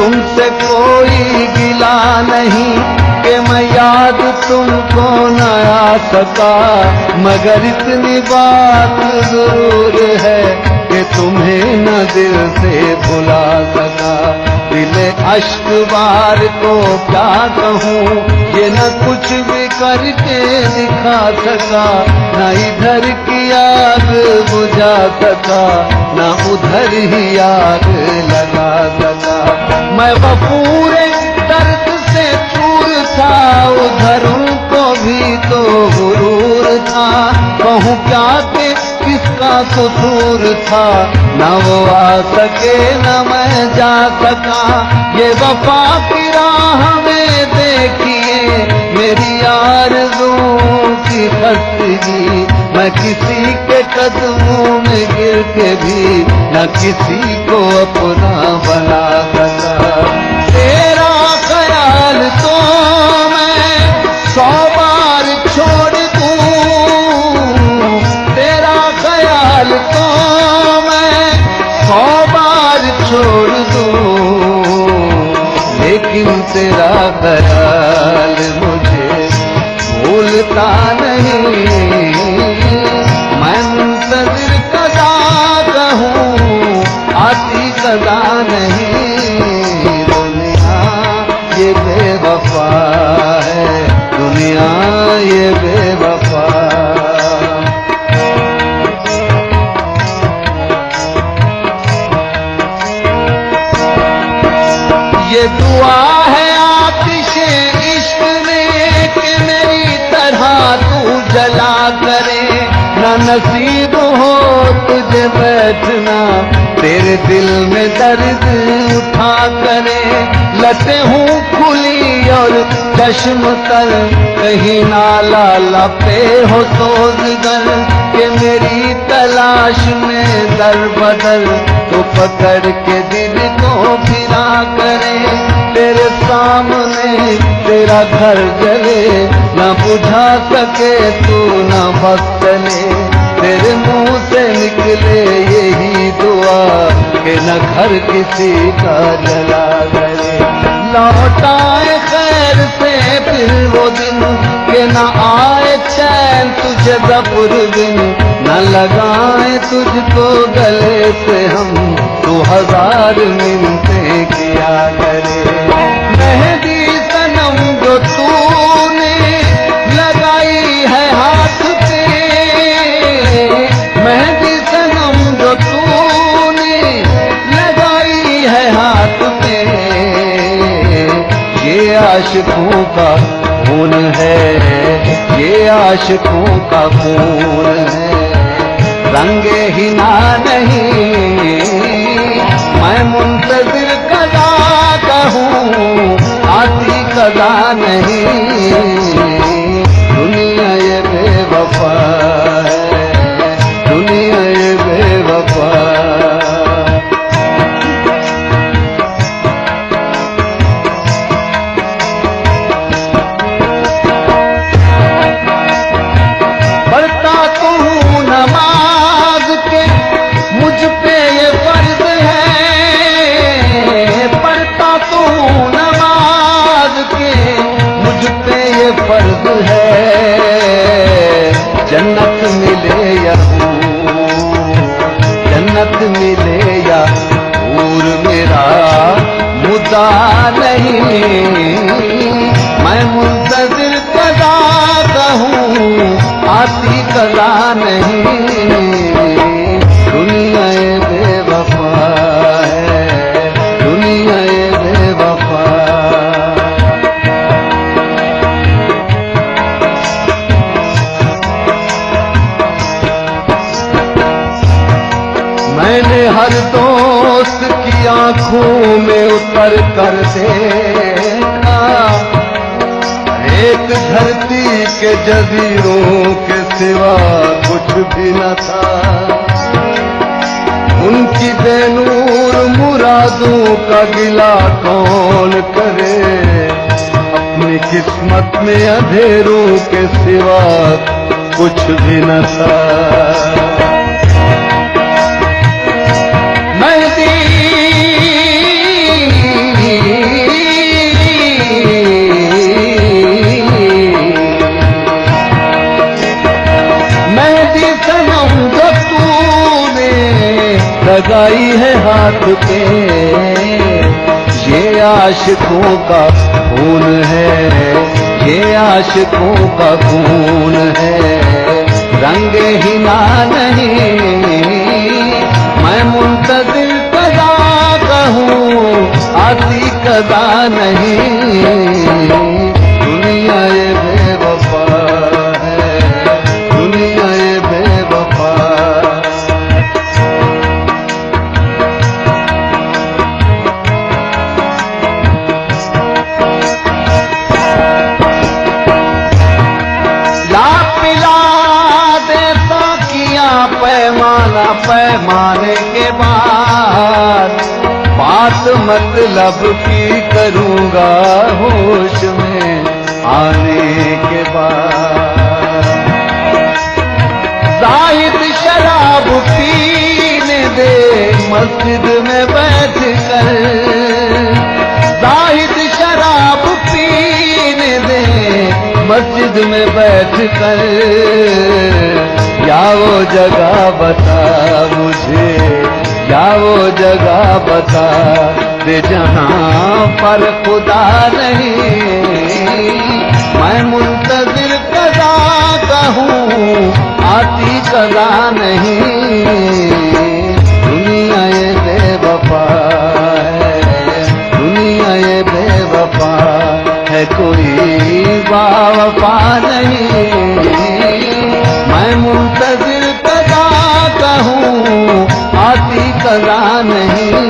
तुमसे कोई गिला नहीं कि मैं याद तुमको न आ सका, मगर इतनी बात जरूर है कि तुम्हें न दिल से भुला सका। दिले अश्क बार को क्या कहूँ, ये न कुछ भी करके दिखा सका, न इधर की आग बुझा सका, न उधर ही आग लगा सका। मैं पूरे दर्द से चूर था, उधर उनको भी तो गुरूर था। कहूँ क्या कि किसका कसूर था, न वो आ सके न मैं जा सका। ये वफा की राह में देखिए मेरी आरज़ुओं की खस्तगी, मैं किसी के कदमों में गिर के भी न किसी को अपना बना सका। तेरा ख्याल तो मैं 100 बार छोड़ दूं, तेरा ख्याल तो मैं 100 बार छोड़ दूं, लेकिन तेरा ख्याल मुझे भूलता नहीं। मैं मुंतज़िर कदा कहूँ आती कदा नहीं। दुनिया ये बेवफा है, दुनिया ये बेवफा। ये दुआ है आतिशे इश्क में कि मेरी तरह तू जला करे, न नसीब हो तुझे बैठना तेरे दिल में दर्द उठा करे। लते हूँ खुली और चश्म तर, कहीं नाला लपे हो सोज़गर, कि मेरी तलाश में दर बदर तो पकड़ के दिल को फिरा करे। तेरे सामने तेरा घर जले, न बुझा सके तू न बस चले। तेरे मुंह से निकले यही दुआ कि न घर किसी का जला करे। लौट आए खैर से फिर वो दिन कि न आए चैन तुझे ज़फ़र बिन, न लगाए तुझको गले से हम तू 1000 मिन्नतें किया करे। मेहंदी सनम जो तूने लगाई है हाथ पे, मेहंदी सनम जो तूने लगाई है हाथ पे, ये आशिकों का खून है, ये आशिकों का खून है, रंगे ही ना नहीं। मैं मुंतज़िर कदा कहूँ आती कदा नहीं। दुनिया ये बेवफा है, दुनिया ये बेवफा। पढ़ता तो हूँ नमाज के, मुझ पे ये फर्ज है, पढ़ता तो हूँ नमाज के, मुझ पे ये फर्ज है। जन्नत मिले या जन्नत मिले या दूर मेरा मुद्दा नहीं। मैं मुंतज़िर कदा कहूँ आती कदा नहीं। दुनिया ये बेवफा है, दुनिया ये बेवफा। मैंने हर दोस्त की आंखों में उतर कर देखा, एक धरती के जजीरों के सिवा कुछ भी न था। उनकी बेनूर मुरादों का गिला कौन करे, अपनी किस्मत में अंधेरों के सिवा कुछ भी न था। हाथ पे। ये आशिकों का खून है, ये आशिकों का खून है, रंग हिना नहीं। मैं मुंतज़िर कदा कहूँ, आती कदा नहीं। दुनिया ये बेवफा है, दुनिया ये बेवफा। पैमाने के बाद बात मतलब की करूंगा होश में आने के बाद। जाहिद शराब पीने दे मस्जिद में बैठ कर, जाहिद शराब पीने दे मस्जिद में बैठ कर। या वो जगह बता मुझे, या वो जगह बता दे जहां पर खुदा नहीं। मैं मुंतज़िर कदा कहूँ, आती कदा नहीं। दुनिया ये बेवफा है, दुनिया ये बेवफा है, कोई बावफा नहीं। मैं मुंतज़िर कदा कहूँ, आती कदा नहीं।